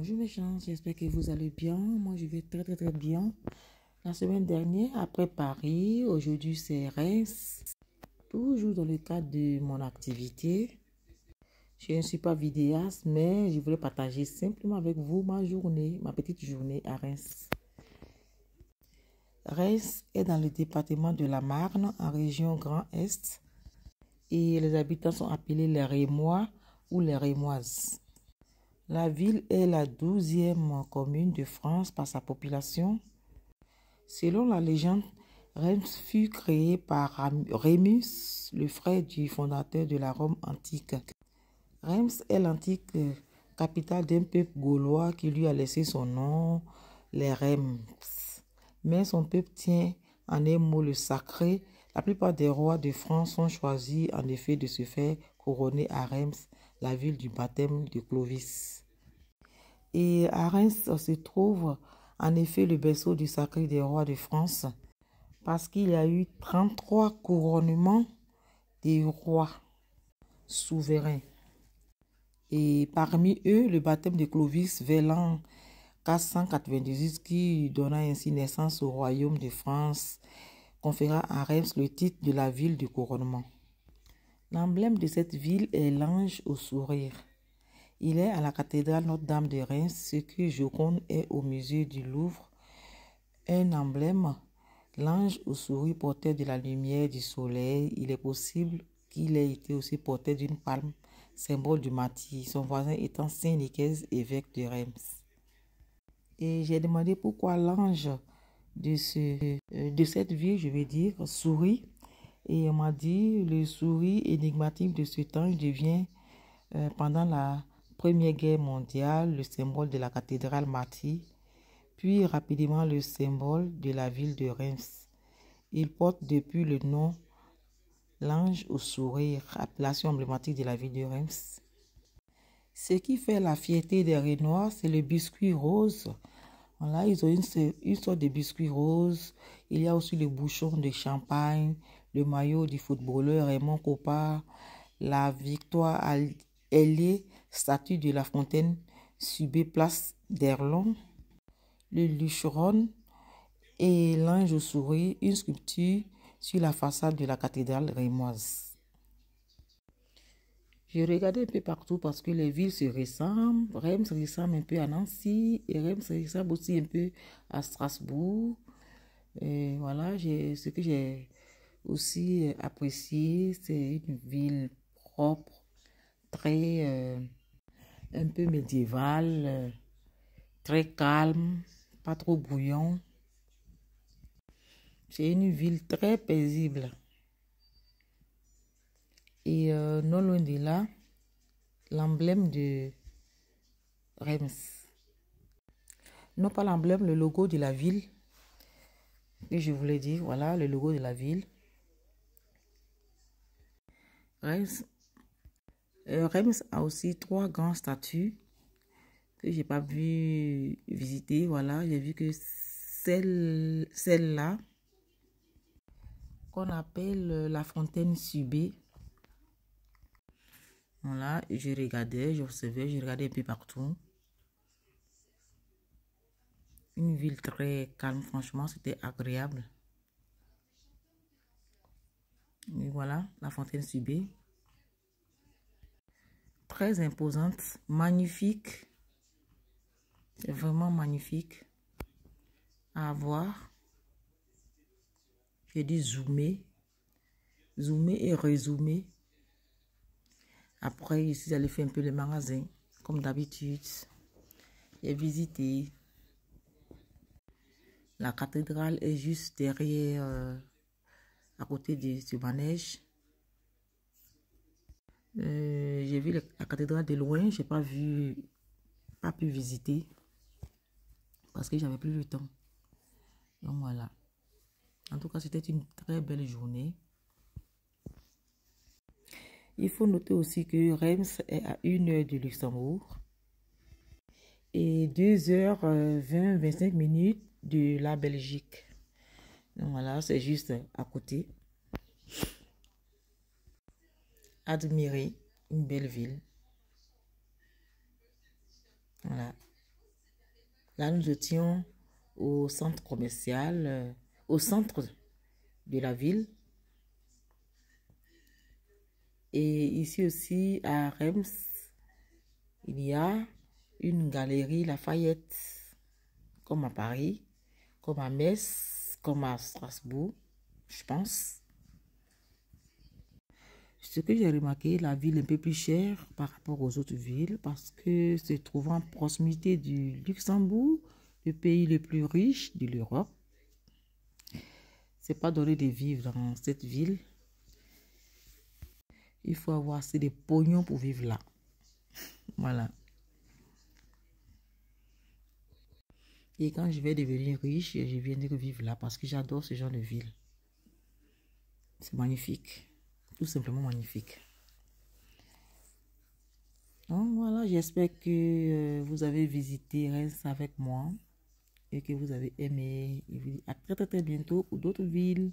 Bonjour mes gens, j'espère que vous allez bien. Moi, je vais très bien. La semaine dernière, après Paris, aujourd'hui c'est Reims. Toujours dans le cadre de mon activité. Je ne suis pas vidéaste, mais je voulais partager simplement avec vous ma journée, ma petite journée à Reims. Reims est dans le département de la Marne, en région Grand Est. Et les habitants sont appelés les Rémois ou les Rémoises. La ville est la 12e commune de France par sa population. Selon la légende, Reims fut créée par Rémus, le frère du fondateur de la Rome antique. Reims est l'antique capitale d'un peuple gaulois qui lui a laissé son nom, les Reims. Mais son peuple tient en un mot le sacré. La plupart des rois de France ont choisi en effet de se faire couronner à Reims, la ville du baptême de Clovis. Et à Reims se trouve en effet le berceau du sacré des rois de France, parce qu'il y a eu 33 couronnements des rois souverains. Et parmi eux, le baptême de Clovis vers l'an 498 qui donna ainsi naissance au royaume de France, conféra à Reims le titre de la ville du couronnement. L'emblème de cette ville est l'ange au sourire. Il est à la cathédrale Notre-Dame de Reims, ce que Joconde est au musée du Louvre. Un emblème, l'ange au sourire porteur de la lumière du soleil. Il est possible qu'il ait été aussi porteur d'une palme, symbole du martyr, son voisin étant Saint Nicaise, évêque de Reims. Et j'ai demandé pourquoi l'ange de cette ville, je vais dire, sourit. Et on m'a dit, le sourire énigmatique de cet ange devient, pendant la Première Guerre mondiale, le symbole de la cathédrale martyre, puis rapidement le symbole de la ville de Reims. Il porte depuis le nom l'ange au sourire, appellation emblématique de la ville de Reims. Ce qui fait la fierté des Rémois, c'est le biscuit rose. Voilà, ils ont une sorte de biscuit rose. Il y a aussi le bouchon de champagne, le maillot du footballeur Raymond Kopa, la victoire ailée, statue de La Fontaine, Subé, place d'Erlon, le lucheron et l'ange au sourire, une sculpture sur la façade de la cathédrale rémoise. J'ai regardé un peu partout parce que les villes se ressemblent. Reims ressemble un peu à Nancy et Reims ressemble aussi un peu à Strasbourg. Et voilà, ce que j'ai aussi apprécié, c'est une ville propre, très un peu médiévale, très calme, pas trop bouillon. C'est une ville très paisible. Et non loin de là, l'emblème de Reims. Non pas l'emblème, le logo de la ville. Que je voulais dire, voilà, le logo de la ville. Reims a aussi 3 grandes statues que j'ai pas pu visiter. Voilà, j'ai vu que celle-là, qu'on appelle la fontaine Subé. Voilà, je regardais, j'observais, je regardais un peu partout. Une ville très calme, franchement, c'était agréable. Et voilà, la fontaine Subé. Très imposante, magnifique. C'est vraiment magnifique à voir. J'ai dit zoomer et rezoomer. Après, je suis allée faire un peu le magasin, comme d'habitude. J'ai visité. La cathédrale est juste derrière, à côté de ce manège. J'ai vu la cathédrale de loin, j'ai pas pu visiter parce que j'avais plus le temps. Donc voilà. En tout cas, c'était une très belle journée. Il faut noter aussi que Reims est à 1 heure de Luxembourg et 2h20-25 minutes de la Belgique. Donc voilà, c'est juste à côté. Admirer une belle ville. Voilà. Là, nous étions au centre commercial, au centre de la ville. Et ici aussi, à Reims, il y a une galerie Lafayette, comme à Paris, comme à Metz, comme à Strasbourg, je pense. Ce que j'ai remarqué, la ville est un peu plus chère par rapport aux autres villes parce que se trouvant en proximité du Luxembourg, le pays le plus riche de l'Europe. C'est pas donné de vivre dans cette ville. Il faut avoir assez de pognon pour vivre là. Voilà. Et quand je vais devenir riche, je viendrai vivre là parce que j'adore ce genre de ville. C'est magnifique. Tout simplement magnifique. Donc voilà, j'espère que vous avez visité Reims avec moi et que vous avez aimé. Et vous dis à très très très bientôt pour d'autres villes.